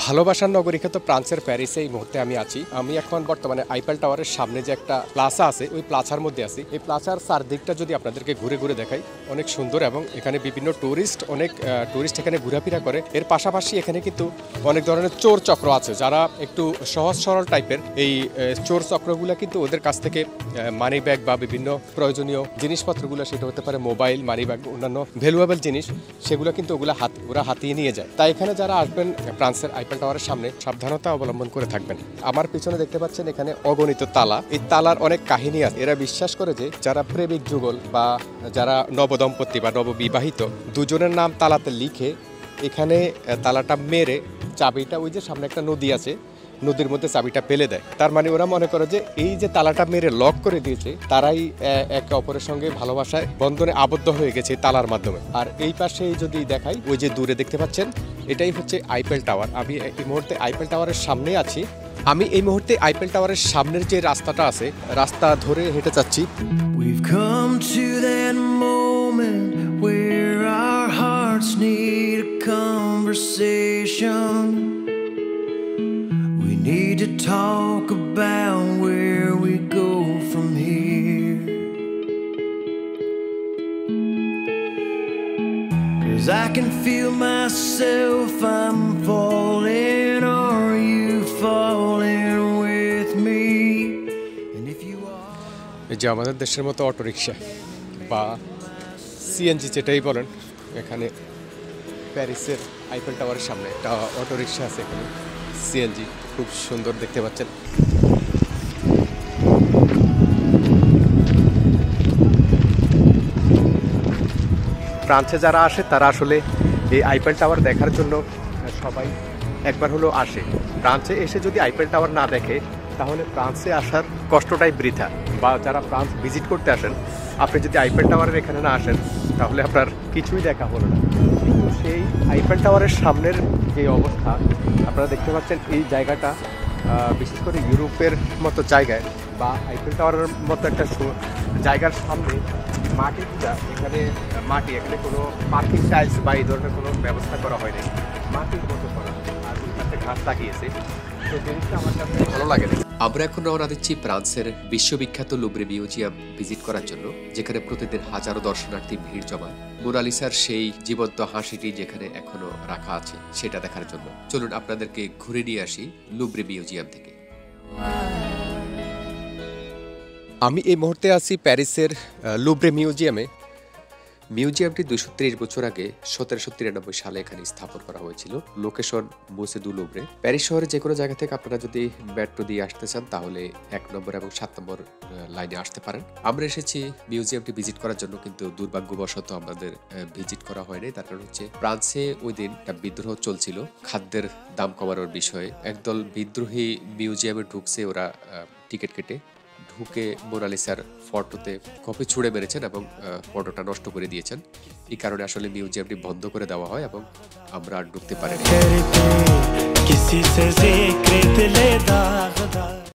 ভালোবাসার নগরী খ্যাত ফ্রান্সের প্যারিসে এই মুহূর্তে আমি আছি। আমি এখন বর্তমানে আইফেল টাওয়ারের সামনে যে একটা প্লাজা আছে ওই প্লাজার মধ্যে আছি। এই প্লাজার চারদিকটা যদি আপনাদেরকে ঘুরে ঘুরে দেখাই অনেক সুন্দর এবং এখানে বিভিন্ন অনেক টুরিস্ট এখানে ঘোরাফেরা করে। এর পাশাপাশি এখানে কিন্তু অনেক ধরনের চোর চক্র আছে যারা একটু সহজ সরল টাইপের। এই চোর চক্রগুলো কিন্তু ওদের কাছ থেকে মানি ব্যাগ বা বিভিন্ন প্রয়োজনীয় জিনিসপত্রগুলো, সেটা হতে পারে মোবাইল, মানি ব্যাগ, অন্যান্য ভ্যালুয়েবল জিনিস, সেগুলো কিন্তু ওরা হাতিয়ে নিয়ে যায়। তাই এখানে যারা আসবেন ফ্রান্সের আইফেল টাওয়ারের সামনে সাবধানতা অবলম্বন করে থাকবেন। আমার পিছনে দেখতে পাচ্ছেন এখানে অগণিত তালা। এই তালার অনেক কাহিনী আছে। এরা বিশ্বাস করে যে যারা প্রেমিক যুগল বা যারা নবদম্পতি বা নববিবাহিত দুজনের নাম তালাতে লিখে এখানে তালাটা মেরে চাবিটা, ওই যে সামনে একটা নদী আছে, নদীর মধ্যে চাবিটা ফেলে দেয়। তার মানে ওরা মনে করে যে এই যে তালাটা মেরে লক করে দিয়েছে তারাই একে অপরের সঙ্গে ভালোবাসায় বন্ধনে আবদ্ধ হয়ে গেছে তালার মাধ্যমে। আর এই পাশে যদি দেখাই, ওই যে দূরে দেখতে পাচ্ছেন এটাই হচ্ছে আইফেল টাওয়ার। আমি এই মুহূর্তে আইফেল টাওয়ারের সামনে আছি। আমি এই মুহূর্তে আইফেল টাওয়ারের সামনের যে রাস্তাটা আছে, রাস্তা ধরে হেঁটে যাচ্ছি। We've come to that moment where our hearts need a conversation. We need to talk about where we go from here. 'Cause I can feel myself, I'm falling, are you falling with me? And if you are, এই যে আমাদের দেশের মতো autorickshaw বা CNG যেটাই বলেন, এখানে প্যারিসের আইফেল টাওয়ারের সামনে একটা অটোরিকশা আছে, এখানে সিএনজি, খুব সুন্দর দেখতে পাচ্ছেন। ফ্রান্সে যারা আসে তারা আসলে এই আইফেল টাওয়ার দেখার জন্য সবাই একবার হলো আসে। ফ্রান্সে এসে যদি আইফেল টাওয়ার না দেখে তাহলে ফ্রান্সে আসার কষ্টটাই বৃথা। বা যারা ফ্রান্স ভিজিট করতে আসেন, আপনি যদি আইফেল টাওয়ারের এখানে না আসেন তাহলে আপনার কিছুই দেখা হলো না। কিন্তু সেই আইফেল টাওয়ারের সামনের যে অবস্থা আপনারা দেখতে পাচ্ছেন, এই জায়গাটা বিশেষ করে ইউরোপের মতো জায়গায় বা আইফেল টাওয়ারের মতো একটা জায়গার সামনে মাটিটা, এখানে মাটি, এখানে কোনো পার্কিং টাইলস বা এই ধরনের কোনো ব্যবস্থা করা হয়নি, মাটির মতো করা, আর কাছে ঘাস লাগিয়েছে। সেই জিনিসটা আমার কাছে ভালো লাগে। আমরা এখন রওনা দিচ্ছি ফ্রান্সের বিশ্ববিখ্যাত লুভরে মিউজিয়াম ভিজিট করার জন্য, যেখানে প্রতিদিন হাজারো দর্শনার্থী ভিড় জমায় মোনালিসার সেই জীবন্ত হাসিটি যেখানে এখনো রাখা আছে সেটা দেখার জন্য। চলুন আপনাদেরকে ঘুরে নিয়ে আসি লুভরে মিউজিয়াম থেকে। আমি এই মুহূর্তে আছি প্যারিসের লুভরে মিউজিয়ামে। মিউজিয়ামটি 230 বছর আগে 1793 সালে এখানে স্থাপন করা হয়েছিল। লোকেশন মুসে দু লুভরে। প্যারিস শহরে যে কোনো জায়গা থেকে আপনারা যদি মেট্রো দিয়ে আসতে চান তাহলে 1 নম্বর এবং 7 নম্বর লাইনে আসতে পারেন। আমরা এসেছি মিউজিয়ামটি ভিজিট করার জন্য, কিন্তু দুর্ভাগ্যবশত আমাদের ভিজিট করা হয়নি। তার কারণ হচ্ছে ফ্রান্সে ওই দিন একটা বিদ্রোহ চলছিল খাদ্যের দাম কমানোর বিষয়ে। একদল বিদ্রোহী মিউজিয়ামে ঢুকছে, ওরা টিকিট কেটে ঢুকে মোনালিসার ফটোতে কপি ছুঁড়ে মেরেছেন এবং ফটোটা নষ্ট করে দিয়েছেন। এই কারণে আসলে মিউজিয়ামটি বন্ধ করে দেওয়া হয় এবং আমরা আর ঢুকতে পারিনি।